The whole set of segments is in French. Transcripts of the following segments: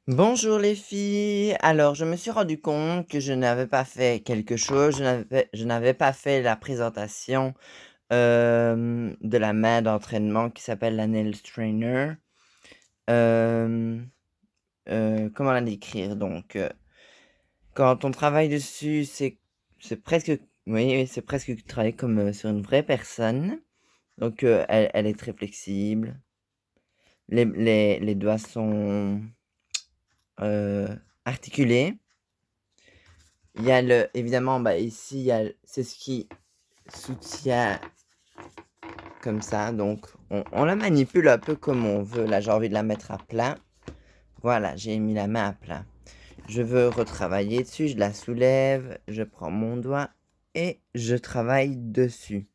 Bonjour les filles. Alors, je me suis rendu compte que je n'avais pas fait quelque chose. Je n'avais pas fait la présentation de la main d'entraînement qui s'appelle la Nail Trainer. Euh, Comment la décrire? Donc, quand on travaille dessus, c'est presque, oui, c'est presque travailler comme sur une vraie personne. Donc, elle est très flexible. Les doigts sont articulés. Il y a évidemment, bah, ici, c'est ce qui soutient comme ça. Donc, on la manipule un peu comme on veut. Là, j'ai envie de la mettre à plat. Voilà, j'ai mis la main à plat. Je veux retravailler dessus. Je la soulève. Je prends mon doigt et je travaille dessus.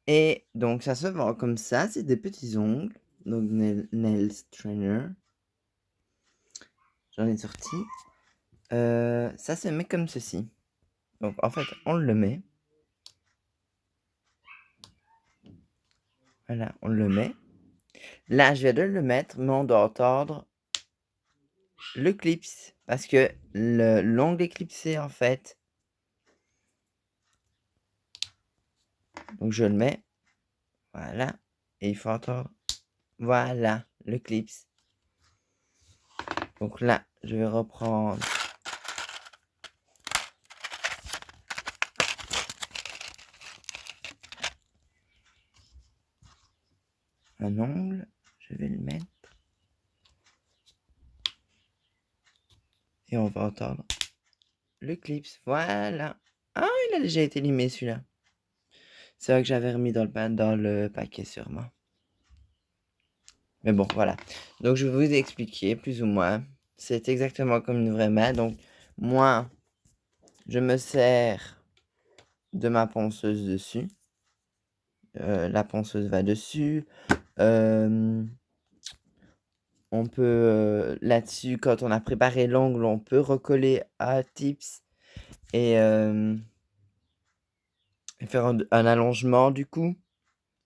Et donc, ça se vend comme ça. C'est des petits ongles. Donc, Nails Trainer. J'en ai sorti. Ça se met comme ceci. Donc, en fait, on le met. Voilà, on le met. Là, je vais de le mettre, mais on doit entendre le clips. Parce que l'ongle est clipsé, en fait. Donc, je le mets. Voilà. Et il faut entendre. Voilà, le clips. Donc là, je vais reprendre un ongle. Je vais le mettre. Et on va entendre le clips. Voilà. Ah, il a déjà été limé, celui-là. C'est vrai que j'avais remis dans le paquet, sûrement. Mais bon, voilà. Donc, je vais vous expliquer, plus ou moins. C'est exactement comme une vraie main. Donc, moi, je me sers de ma ponceuse dessus. La ponceuse va dessus. On peut, là-dessus, quand on a préparé l'ongle, on peut recoller à tips et faire un allongement du coup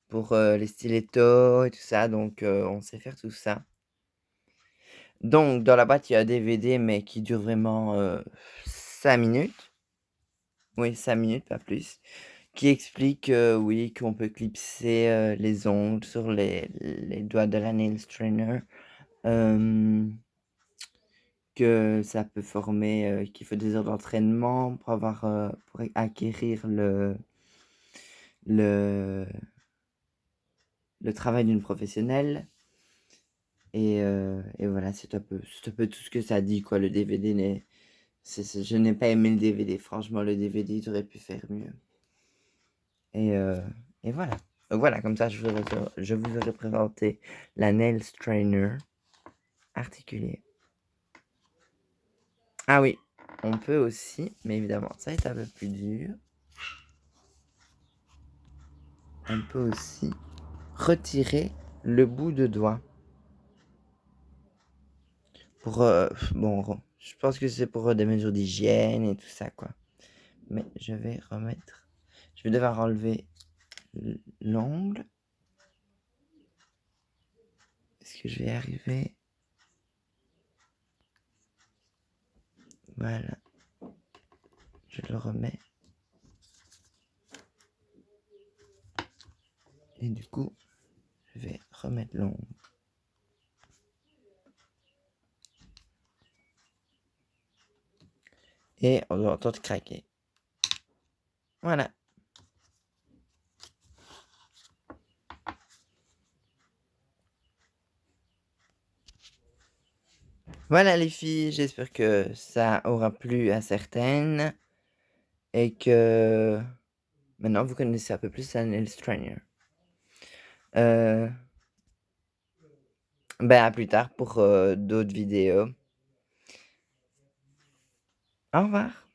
pour les stilettos et tout ça. Donc, on sait faire tout ça. Donc, dans la boîte, il y a un DVD, mais qui dure vraiment 5 minutes. Oui, 5 minutes, pas plus. Qui explique, oui, qu'on peut clipser les ongles sur les doigts de la nail trainer. Que ça peut former, qu'il faut des heures d'entraînement pour pour acquérir le, le travail d'une professionnelle. Et voilà, c'est un peu tout ce que ça dit, quoi. Le DVD je n'ai pas aimé le DVD. Franchement, le DVD, il aurait pu faire mieux. Et, euh, et voilà. Donc voilà, comme ça, je vous aurais présenté la Nail Trainer articulée. Ah oui, on peut aussi, mais évidemment, ça est un peu plus dur. On peut aussi retirer le bout de doigt. Pour, bon, je pense que c'est pour des mesures d'hygiène et tout ça, quoi. Mais je vais remettre... Je vais devoir enlever l'ongle. Est-ce que je vais y arriver? Voilà. Je le remets. Et du coup, je vais remettre l'ongle. Et on doit entendre craquer. Voilà. Voilà les filles, j'espère que ça aura plu à certaines. Et que maintenant vous connaissez un peu plus la Nail Trainer. Ben à plus tard pour d'autres vidéos. Au revoir.